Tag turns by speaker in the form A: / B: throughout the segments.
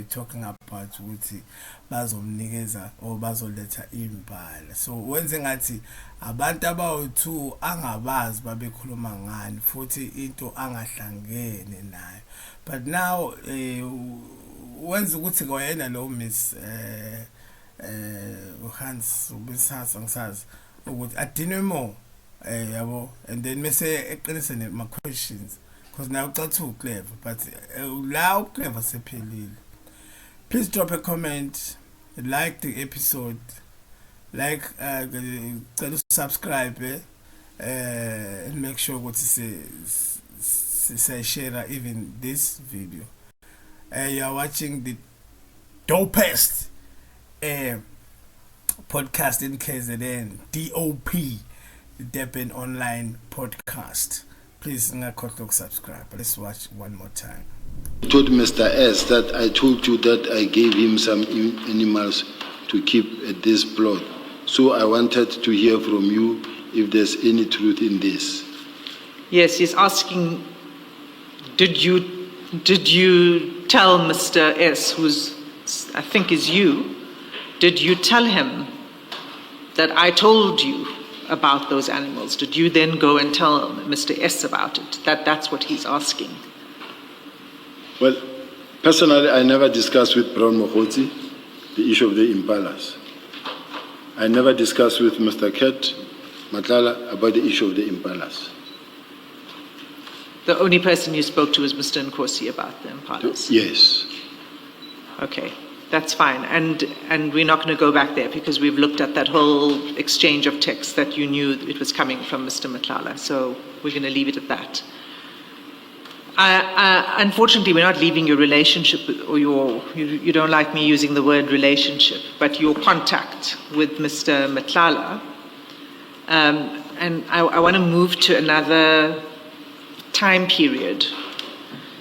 A: talking about ukuthi bazomnikeza or bazoletha imbala. So wenze ngathi abantu abawu2 angabazi babekhuluma ngani futhi into angahlangene nayo. But now wenze ukuthi kwayena lo Miss Hans ubisasa ngisazi ukuthi adinwe more yabo, and then mase eqinise ma questions because now ucathi too clever, but la clever sephelile. Please drop a comment, like the episode, like subscribe and make sure what say share even this video. You are watching the dopest podcast in KZN, D.O.P, the Durban online podcast. Please subscribe. Let's watch one more time.
B: I told Mr. S that I told you that I gave him some animals to keep at this plot. So I wanted to hear from you if there's any truth in this.
C: Yes, he's asking, did you tell Mr. S, who's I think is you, did you tell him that I told you about those animals? Did you then go and tell Mr. S about it? That's what he's asking.
B: Well, personally, I never discussed with Brown Mokgotsi the issue of the impalas. I never discussed with Mr. Ket Matlala about the issue of the impalas.
C: The only person you spoke to was Mr. Nkosi about the impalas?
B: Yes.
C: Okay, that's fine. And we're not going to go back there because we've looked at that whole exchange of text that you knew it was coming from Mr. Matlala. So we're going to leave it at that. Unfortunately, we're not leaving your relationship, or you don't like me using the word relationship, but your contact with Mr. Matlala. And I want to move to another time period.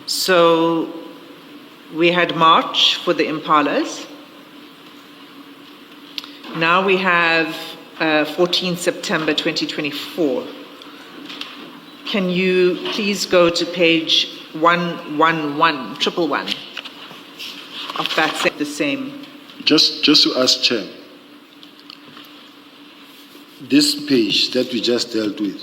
C: So we had March for the impalas. Now we have 14 September 2024. Can you please go to page 111 of that the same?
B: Just to ask Chair, this page that we just dealt with,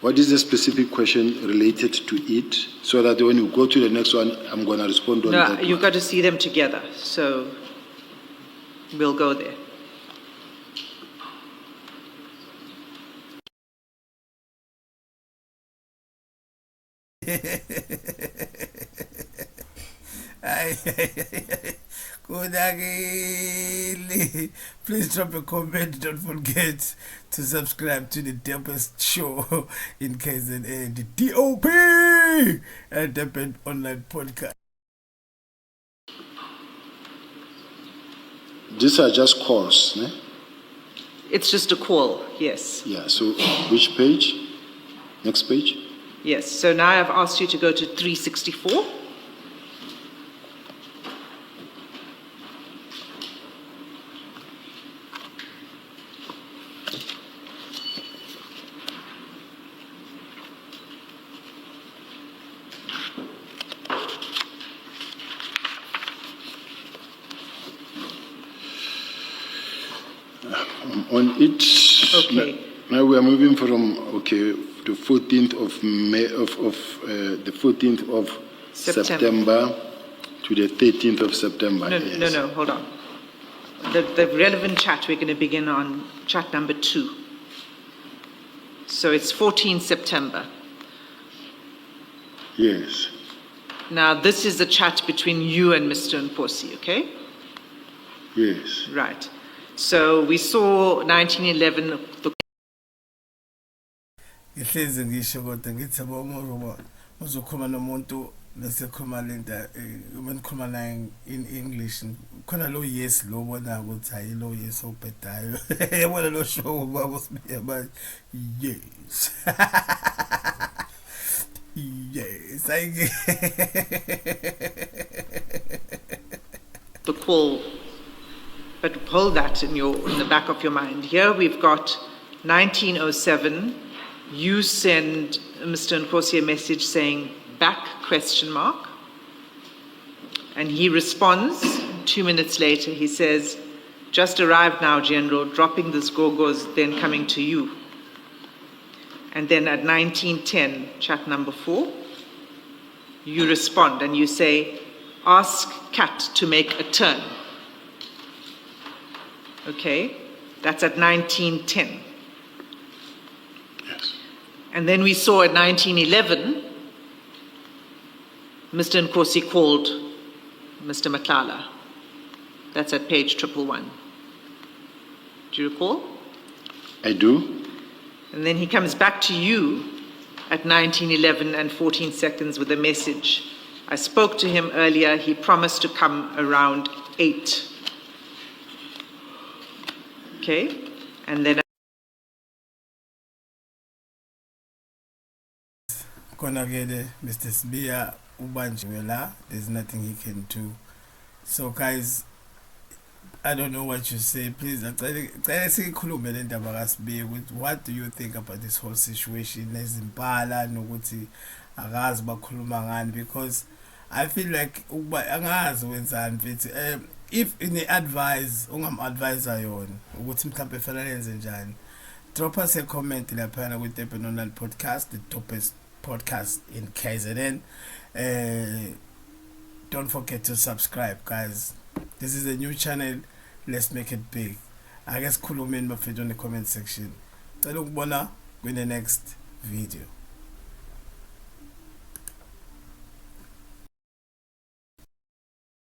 B: what is the specific question related to it, so that when you go to the next one, I'm going to respond on that.
C: No, you've got to see them together, so we'll go there.
A: Please drop a comment. Don't forget to subscribe to the dopest show in KZN, the D.O.P and Durban online podcast.
B: These are just calls, ne?
C: It's just a call, yes.
B: Yeah, so which page? Next page?
C: Yes, so now I've asked you to go to 364.
B: On it,
C: okay.
B: Now we are moving from the 14th of May the 14th of September to the 13th of September.
C: No, hold on. The relevant chat, we're going to begin on chat number 2. So it's 14 September.
B: Yes.
C: Now this is the chat between you and Mr. Nkosi, okay?
B: Yes.
C: Right. So we saw 1911.
A: Ihlezi ngisho kodwa ngithi uma uzokhuluma nomuntu bese khuluma lenta ukhuluma naye in English khona lo yes lo bona ukuthi hayi lo yes obhedayo yabona lo show baba Sibiya ba yes yes
C: the call, but hold that in the back of your mind. Here we've got 1907. You send Mr. Nkosi a message saying back ? And he responds 2 minutes later. He says, "Just arrived now, General, dropping this gogos, then coming to you." And then at 19:10, chat number 4, you respond and you say, "Ask Cat to make a turn." Okay, that's at 19:10.
B: Yes.
C: And then we saw at 19:11, Mr. Nkosi called Mr. Matlala. That's at page 111. Do you recall?
B: I do.
C: And then he comes back to you at 19:11 and 14 seconds with a message. "I spoke to him earlier. He promised to come around 8. Okay? And then
A: Konakele, Mr. Sibiya, ubanjiwe, there's nothing he can do. So guys, I don't know what you say. Please, what do you think about this whole situation? Nezimpala nokuthi akazi bakhuluma ngani, because I feel like angazi wenzani mfethu. If any advice ungam-advisa yona ukuthi mhlawumbe fanele yenze njani, drop us a comment laphana ku Durban Online Podcast, the dopest podcast in KZN. Don't forget to subscribe, guys. This is a new channel. Let's make it big. I guess khulumeni bafethu on the comment section. Cela ukubona in the next video.